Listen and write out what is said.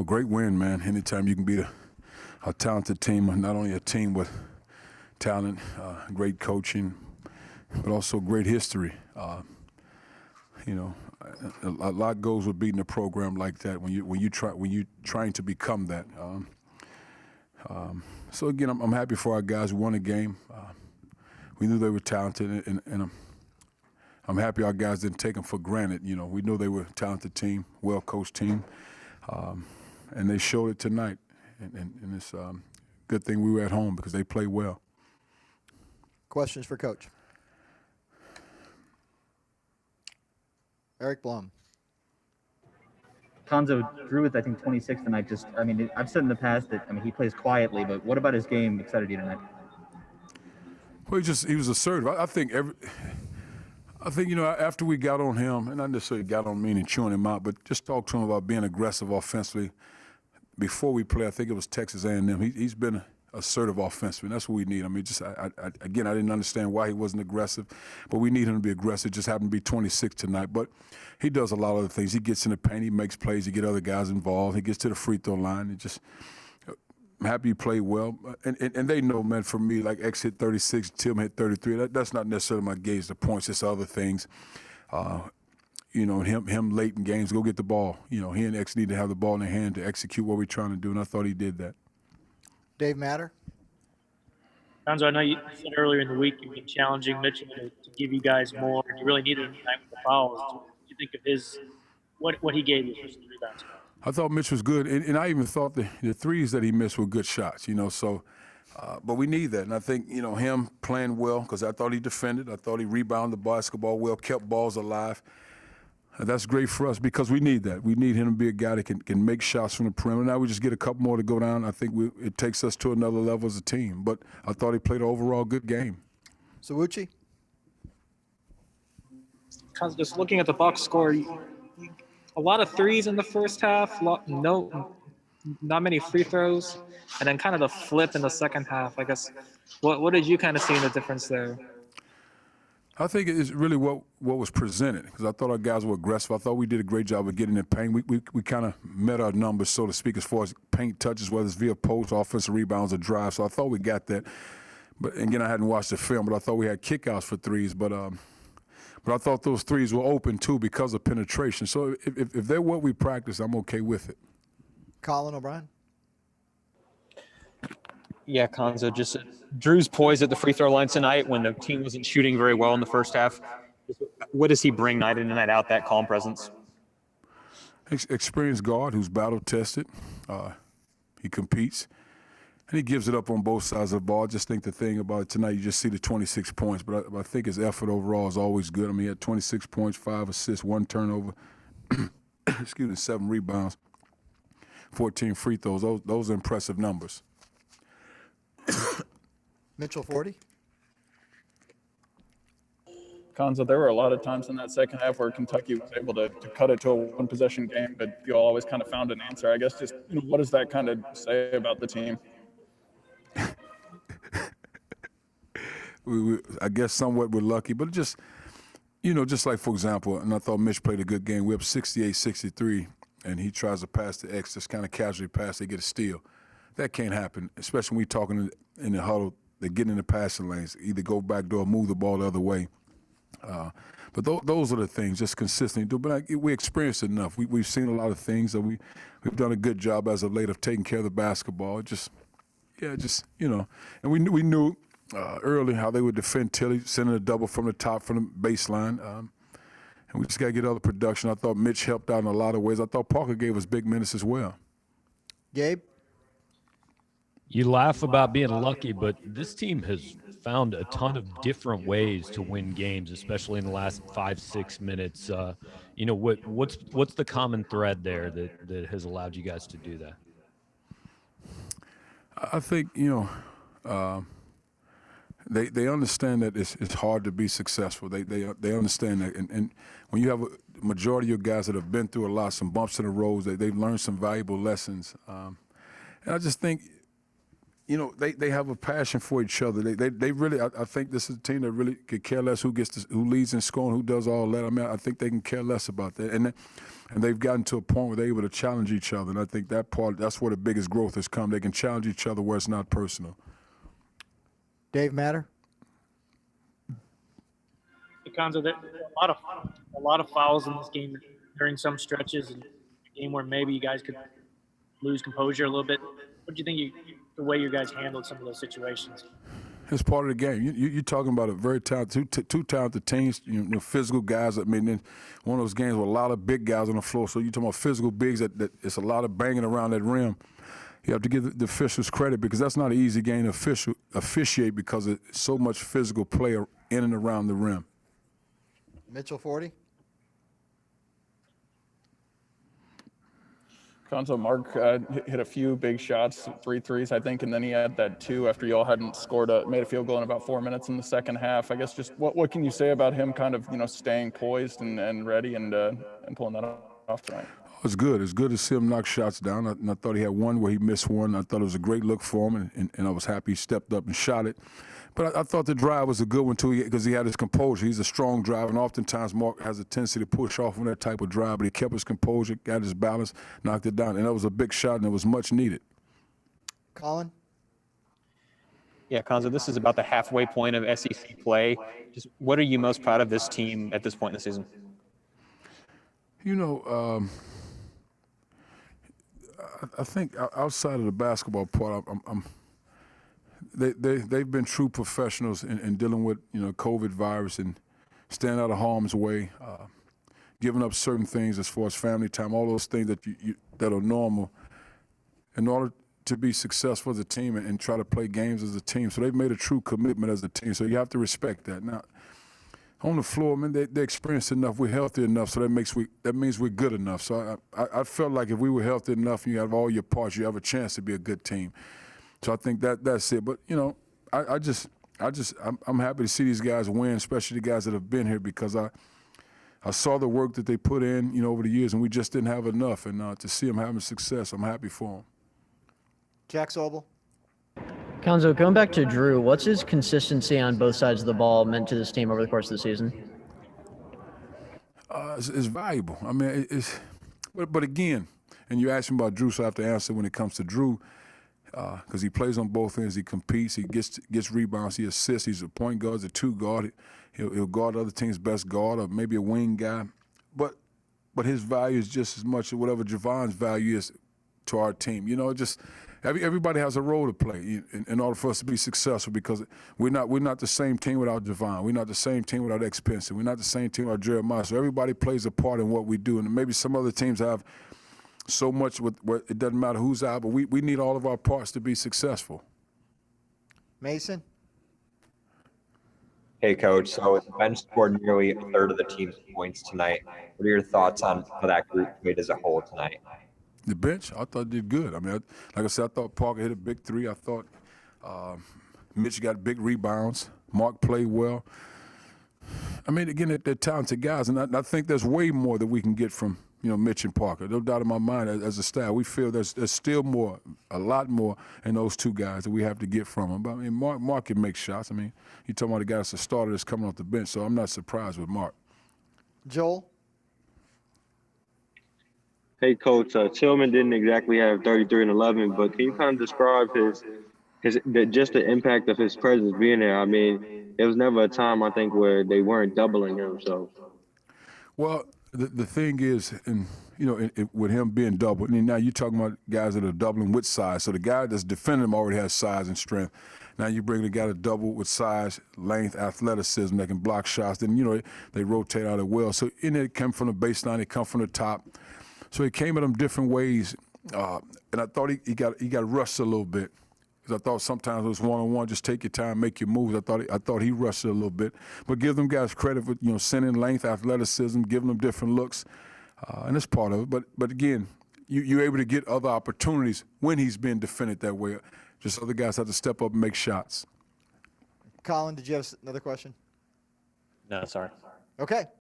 Great win, man. Anytime you can beat a talented team, not only a team with talent, great coaching, but also great history. A lot goes with beating a program like that when you trying to become that. So again, I'm happy for our guys who won the game. We knew they were talented, and I'm happy our guys didn't take them for granted. We knew they were a talented team, well-coached team, and they showed it tonight. And it's a good thing we were at home because they played well. Questions for Coach? Eric Blum. Cuonzo drew with, I think, 26 tonight. I've said in the past that, he plays quietly, but what about his game excited you tonight? Well, he was assertive. I think after we got on him, and not necessarily got on meaning chewing him out, but just talk to him about being aggressive offensively. Before we play, I think it was Texas A&M. He's been assertive offensively, and that's what we need. I didn't understand why he wasn't aggressive, but we need him to be aggressive. Just happened to be 26 tonight, but he does a lot of other things. He gets in the paint, he makes plays, he gets other guys involved, he gets to the free throw line. I'm happy he played well, and they know, man. For me, like X hit 36, Tim hit 33. That's not necessarily my gauge. The points, it's other things. Him late in games, go get the ball. He and X need to have the ball in their hand to execute what we're trying to do, and I thought he did that. Dave Matter. Cuonzo, I know you said earlier in the week you've been challenging Mitchell to give you guys more, and you really needed him tonight with the fouls. What do you think of what he gave you for some rebounds? I thought Mitch was good, and I even thought the threes that he missed were good shots, but we need that. And I think, him playing well, because I thought he defended. I thought he rebounded the basketball well, kept balls alive. And that's great for us because we need that. We need him to be a guy that can make shots from the perimeter. Now we just get a couple more to go down. I think it takes us to another level as a team. But I thought he played an overall good game. Sawuchi? Just looking at the box score, a lot of threes in the first half, not many free throws, and then kind of the flip in the second half. I guess, what did you kind of see in the difference there? I think it's really what was presented, because I thought our guys were aggressive. I thought we did a great job of getting in paint. We kind of met our numbers, so to speak, as far as paint touches, whether it's via post, offensive rebounds, or drive. So I thought we got that. But again, I hadn't watched the film, but I thought we had kickouts for threes. But I thought those threes were open too because of penetration. So if they're what we practice, I'm okay with it. Colin O'Brien. Yeah, Cuonzo, just Drew's poised at the free throw line tonight when the team wasn't shooting very well in the first half. What does he bring night in and night out, that calm presence? Experienced guard who's battle-tested. He competes, and he gives it up on both sides of the ball. I just think the thing about it tonight, you just see the 26 points, but I think his effort overall is always good. He had 26 points, 5 assists, 1 turnover, 7 rebounds, 14 free throws. Those are impressive numbers. Mitchell 40. Cuonzo, there were a lot of times in that second half where Kentucky was able to cut it to a one-possession game, but you always kind of found an answer. I guess just what does that kind of say about the team? I guess somewhat we're lucky, but just like, for example, and I thought Mitch played a good game. We're up 68-63, and he tries to pass to X, just kind of casually pass, they get a steal. That can't happen, especially when we're talking in the huddle. They get in the passing lanes, either go back door, move the ball the other way. But those are the things, just consistently do. But we experienced enough. We've seen a lot of things, and we've done a good job as of late of taking care of the basketball. And we knew early how they would defend Tilly, sending a double from the top, from the baseline. And we just got to get other production. I thought Mitch helped out in a lot of ways. I thought Parker gave us big minutes as well. Gabe? You laugh about being lucky, but this team has found a ton of different ways to win games, especially in the last 5-6 minutes. What's the common thread there that has allowed you guys to do that? I think they understand that it's hard to be successful. They understand that, and when you have a majority of your guys that have been through a lot, some bumps in the road, they've learned some valuable lessons. And I just think they have a passion for each other. They really. I think this is a team that really could care less who leads in scoring, who does all that. I mean, I think they can care less about that. And they've gotten to a point where they're able to challenge each other. And I think that's where the biggest growth has come. They can challenge each other where it's not personal. Dave Matter. Cuonzo, there are a lot of fouls in this game during some stretches, and a game where maybe you guys could lose composure a little bit. What do you think the way you guys handled some of those situations? It's part of the game. You're talking about a very talented, two talented teams, physical guys. I mean, one of those games with a lot of big guys on the floor. So you're talking about physical bigs that it's a lot of banging around that rim. You have to give the officials credit because that's not an easy game to officiate because it's so much physical play in and around the rim. Mitchell 40. Cuonzo, Mark hit a few big shots, 3 threes, I think, and then he had that 2 after y'all hadn't made a field goal in about 4 minutes in the second half. I guess just what can you say about him kind of, staying poised and ready and pulling that off tonight? It's good. It's good to see him knock shots down. I thought he had one where he missed one. I thought it was a great look for him, and I was happy he stepped up and shot it. But I thought the drive was a good one, too, because he had his composure. He's a strong driver, and oftentimes Mark has a tendency to push off on that type of drive, but he kept his composure, got his balance, knocked it down. And that was a big shot, and it was much needed. Colin. Yeah, Cuonzo, this is about the halfway point of SEC play. Just what are you most proud of this team at this point in the season? I think outside of the basketball part, they've been true professionals in dealing with COVID virus and staying out of harm's way, giving up certain things as far as family time, all those things that are normal, in order to be successful as a team and try to play games as a team. So they've made a true commitment as a team. So you have to respect that. Now, on the floor, man, they're experienced enough. We're healthy enough, so that means we're good enough. So I felt like if we were healthy enough and you have all your parts, you have a chance to be a good team. So I think that's it. But I'm happy to see these guys win, especially the guys that have been here, because I saw the work that they put in, over the years, and we just didn't have enough. And to see them having success, I'm happy for them. Jack Sobel. Cuonzo, going back to Drew, what's his consistency on both sides of the ball meant to this team over the course of the season? It's valuable. I mean, but again, and you asked him about Drew, so I have to answer when it comes to Drew, because he plays on both ends. He competes. He gets rebounds. He assists. He's a point guard. He's a 2 guard. He'll guard the other team's best guard, or maybe a wing guy. But his value is just as much as whatever Javon's value is to our team. Everybody has a role to play in order for us to be successful, because we're not the same team without Javon. We're not the same team without X Pinson. We're not the same team without Jeremiah. So everybody plays a part in what we do. And maybe some other teams have so much where it doesn't matter who's out, but we need all of our parts to be successful. Mason. Hey, Coach. So the bench scored nearly a third of the team's points tonight. What are your thoughts on how that group played as a whole tonight? The bench, I thought did good. I mean, like I said, I thought Parker hit a big 3. I thought Mitch got big rebounds. Mark played well. I mean, again, they're talented guys, and I think there's way more that we can get from Mitch and Parker. No doubt in my mind, as a staff, we feel there's still more, a lot more in those 2 guys that we have to get from them. But I mean, Mark can make shots. I mean, you're talking about a guy that's a starter that's coming off the bench, so I'm not surprised with Mark. Joel. Hey, Coach, Tillman didn't exactly have 33 and 11, but can you kind of describe just the impact of his presence being there? I mean, there was never a time, I think, where they weren't doubling him. So, well, the thing is, with him being doubled, and now you're talking about guys that are doubling with size. So the guy that's defending him already has size and strength. Now you bring the guy to double with size, length, athleticism that can block shots. Then they rotate out it well. So it come from the baseline, it come from the top. So he came at him different ways, and I thought he got rushed a little bit, because I thought sometimes it was one-on-one, just take your time, make your moves. I thought he rushed it a little bit, but give them guys credit for sending length, athleticism, giving them different looks, and it's part of it. But again, you're able to get other opportunities when he's being defended that way. Just other guys have to step up and make shots. Colin, did you have another question? No, sorry. Okay.